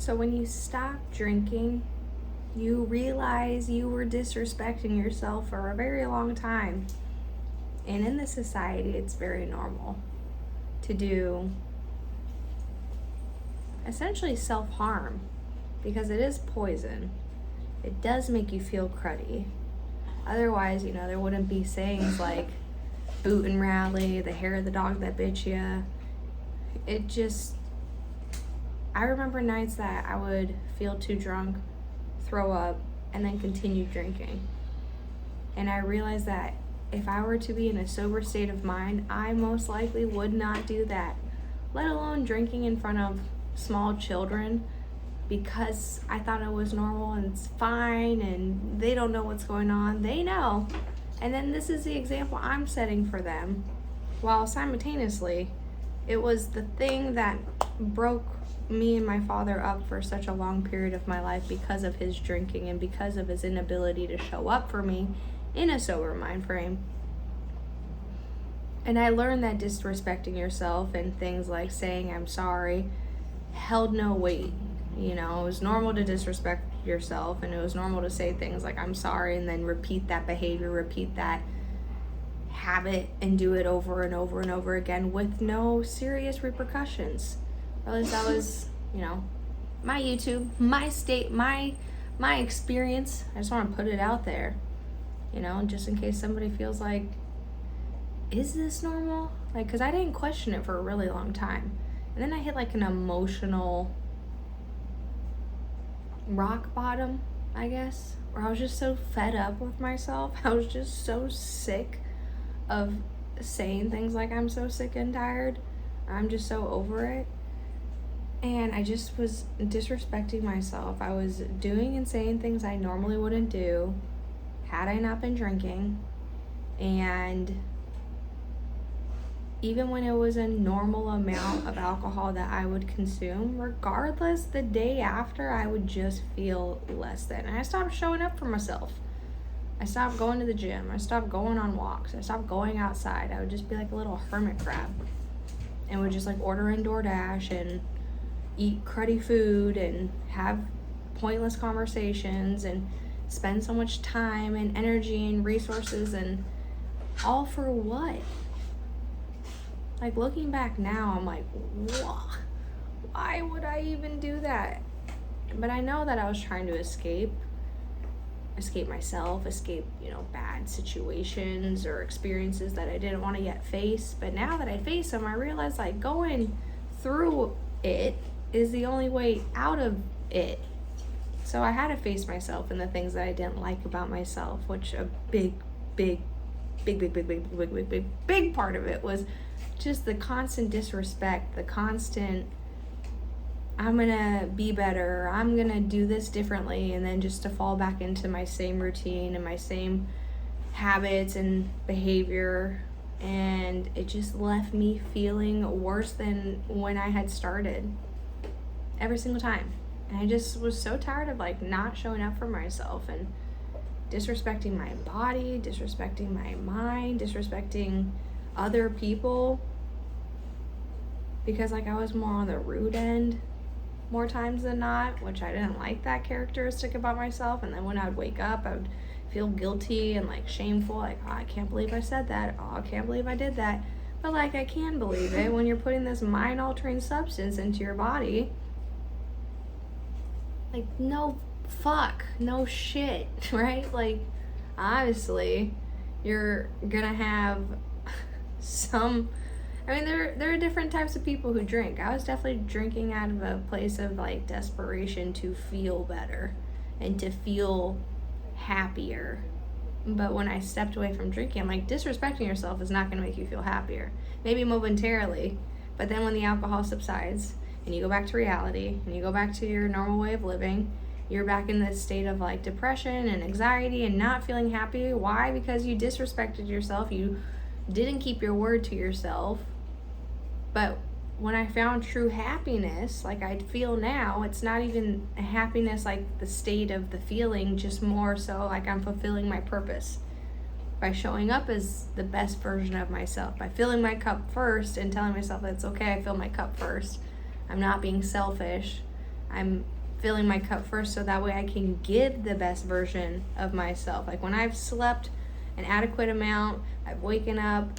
So when you stop drinking, you realize you were disrespecting yourself for a very long time. And in this society, it's very normal to do essentially self-harm because it is poison. It does make you feel cruddy. Otherwise, there wouldn't be sayings like boot and rally, the hair of the dog that bit you. I remember nights that I would feel too drunk, throw up, and then continue drinking. And I realized that if I were to be in a sober state of mind, I most likely would not do that, let alone drinking in front of small children because I thought it was normal and it's fine and they don't know what's going on. They know. And then this is the example I'm setting for them, while simultaneously it was the thing that broke me and my father up for such a long period of my life because of his drinking and because of his inability to show up for me in a sober mind frame. And I learned that disrespecting yourself and things like saying I'm sorry held no weight. It was normal to disrespect yourself, and it was normal to say things like I'm sorry and then repeat that behavior, repeat that habit, and do it over and over and over again with no serious repercussions. Or at least that was, my YouTube, my state, my experience. I just want to put it out there, just in case somebody feels like, is this normal? Because I didn't question it for a really long time. And then I hit an emotional rock bottom, I guess, where I was just so fed up with myself. I was just so sick of saying things like I'm so sick and tired. I'm just so over it. And I just was disrespecting myself. I was doing and saying things I normally wouldn't do had I not been drinking. And even when it was a normal amount of alcohol that I would consume, regardless, the day after I would just feel less than. And I stopped showing up for myself. I stopped going to the gym. I stopped going on walks. I stopped going outside. I would just be like a little hermit crab and would just order in DoorDash and eat cruddy food and have pointless conversations and spend so much time and energy and resources, and all for what? Looking back now, I'm like, why would I even do that? But I know that I was trying to escape myself, escape, bad situations or experiences that I didn't want to yet face. But now that I face them, I realize going through it is the only way out of it. So I had to face myself and the things that I didn't like about myself, which a big part of it was just the constant disrespect, the constant I'm gonna be better, I'm gonna do this differently, and then just to fall back into my same routine and my same habits and behavior. And it just left me feeling worse than when I had started every single time. And I just was so tired of not showing up for myself and disrespecting my body, disrespecting my mind, disrespecting other people, because I was more on the rude end more times than not, which I didn't like that characteristic about myself. And then when I would wake up, I would feel guilty and shameful, oh, I can't believe I said that, oh, I can't believe I did that. But I can believe it when you're putting this mind altering substance into your body. No shit, right? Obviously you're gonna have some, there are different types of people who drink. I was definitely drinking out of a place of desperation to feel better and to feel happier. But when I stepped away from drinking, I'm disrespecting yourself is not going to make you feel happier. Maybe momentarily, but then when the alcohol subsides and you go back to reality and you go back to your normal way of living, you're back in this state of depression and anxiety and not feeling happy. Why? Because you disrespected yourself. You didn't keep your word to yourself. But when I found true happiness, I feel now, it's not even a happiness the state of the feeling, just more so I'm fulfilling my purpose by showing up as the best version of myself, by filling my cup first and telling myself that it's okay, I fill my cup first. I'm not being selfish. I'm filling my cup first so that way I can give the best version of myself. Like when I've slept an adequate amount, I've woken up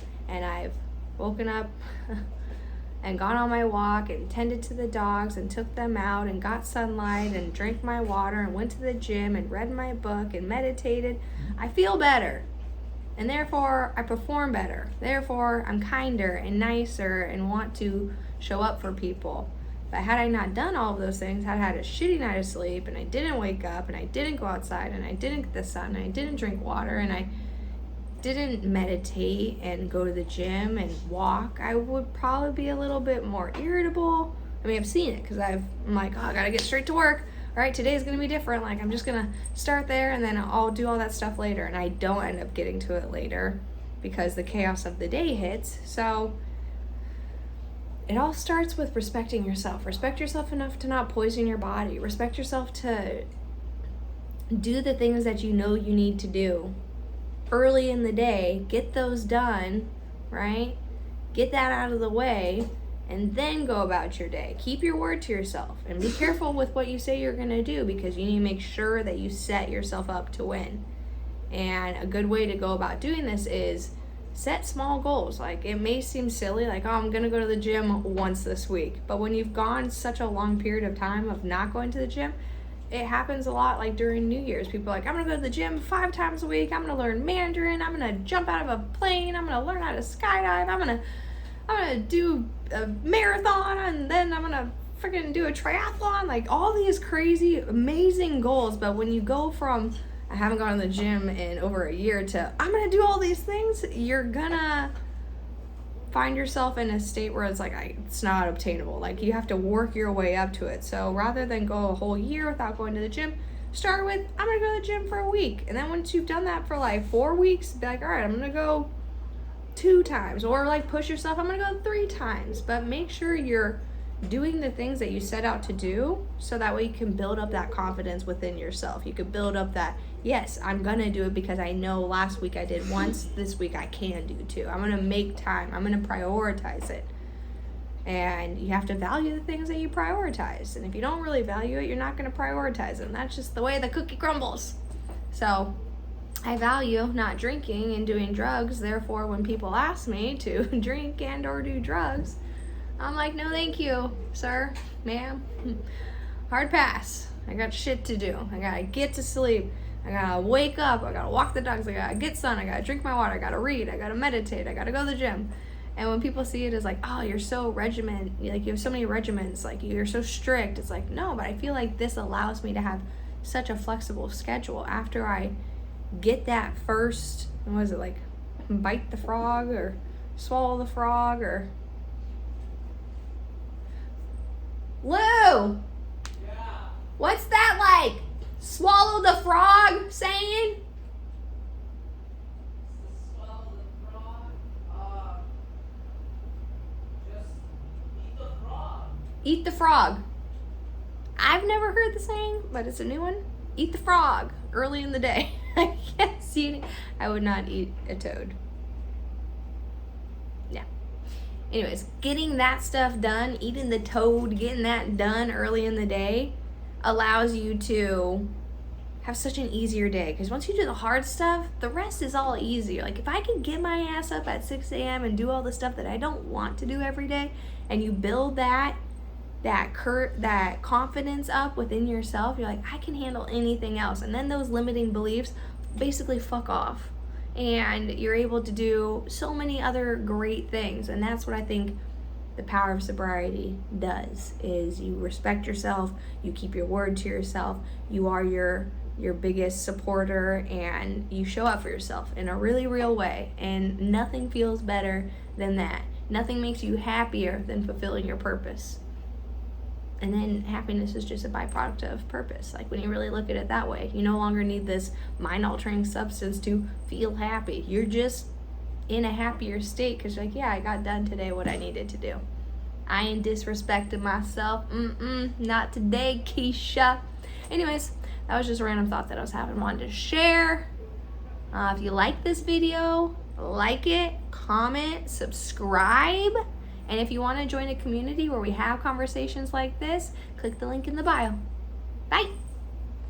and gone on my walk and tended to the dogs and took them out and got sunlight and drank my water and went to the gym and read my book and meditated, I feel better. And therefore, I perform better. Therefore, I'm kinder and nicer and want to show up for people. But had I not done all of those things, had I had a shitty night of sleep and I didn't wake up and I didn't go outside and I didn't get the sun and I didn't drink water and I didn't meditate and go to the gym and walk, I would probably be a little bit more irritable. I mean, I've seen it because I'm like, oh, I gotta get straight to work. All right, today's gonna be different. Like, I'm just gonna start there and then I'll do all that stuff later. And I don't end up getting to it later because the chaos of the day hits. So it all starts with respecting yourself. Respect yourself enough to not poison your body. Respect yourself to do the things that you know you need to do early in the day. Get those done, right? Get that out of the way and then go about your day. Keep your word to yourself and be careful with what you say you're gonna do because you need to make sure that you set yourself up to win. And a good way to go about doing this is set small goals. Like, it may seem silly, like, oh, I'm gonna go to the gym once this week. But when you've gone such a long period of time of not going to the gym, it happens a lot. Like during New Year's, people are like, I'm gonna go to the gym 5 times a week, I'm gonna learn Mandarin, I'm gonna jump out of a plane, I'm gonna learn how to skydive, I'm gonna do a marathon, and then I'm gonna freaking do a triathlon. Like, all these crazy, amazing goals. But when you go from I haven't gone to the gym in over a year to I'm gonna do all these things, you're gonna find yourself in a state where it's like it's not obtainable. Like, you have to work your way up to it. So rather than go a whole year without going to the gym, start with I'm gonna go to the gym for a week. And then once you've done that for like 4 weeks, be like, all right, I'm gonna go 2 times, or like push yourself, I'm gonna go 3 times. But make sure you're doing the things that you set out to do so that way you can build up that confidence within yourself. You could build up that, yes, I'm gonna do it because I know last week I did once, this week I can do 2. I'm gonna make time, I'm gonna prioritize it. And you have to value the things that you prioritize. And if you don't really value it, you're not gonna prioritize them. That's just the way the cookie crumbles. So I value not drinking and doing drugs. Therefore, when people ask me to drink and or do drugs, I'm like, no thank you, sir, ma'am. Hard pass. I got shit to do. I gotta get to sleep. I gotta wake up. I gotta walk the dogs. I gotta get sun. I gotta drink my water. I gotta read. I gotta meditate. I gotta go to the gym. And when people see it as like, oh, you're so regiment, like you have so many regiments, like you're so strict, it's like, no, but I feel like this allows me to have such a flexible schedule. After I get that first, what was it, like bite the frog or swallow the frog or Lou, yeah. What's that like? Swallow the frog saying? Swallow the frog. Just eat the frog. Eat the frog. I've never heard the saying, but it's a new one. Eat the frog early in the day. I can't see any. I would not eat a toad. Yeah. Anyways, getting that stuff done, eating the toad, getting that done early in the day allows you to have such an easier day. Because once you do the hard stuff, the rest is all easier. Like, if I can get my ass up at 6 a.m. and do all the stuff that I don't want to do every day, and you build that confidence up within yourself, you're like, I can handle anything else. And then those limiting beliefs basically fuck off. And you're able to do so many other great things. And that's what I think the power of sobriety does, is you respect yourself, you keep your word to yourself, you are your biggest supporter, and you show up for yourself in a really real way. And nothing feels better than that. Nothing makes you happier than fulfilling your purpose. And then happiness is just a byproduct of purpose. Like, when you really look at it that way, you no longer need this mind-altering substance to feel happy. You're just in a happier state because you're like, yeah, I got done today what I needed to do. I ain't disrespecting myself. Not today, Keisha. Anyways, that was just a random thought that I was having. Wanted to share. If you like this video, like it, comment, subscribe. And if you want to join a community where we have conversations like this, click the link in the bio. Bye.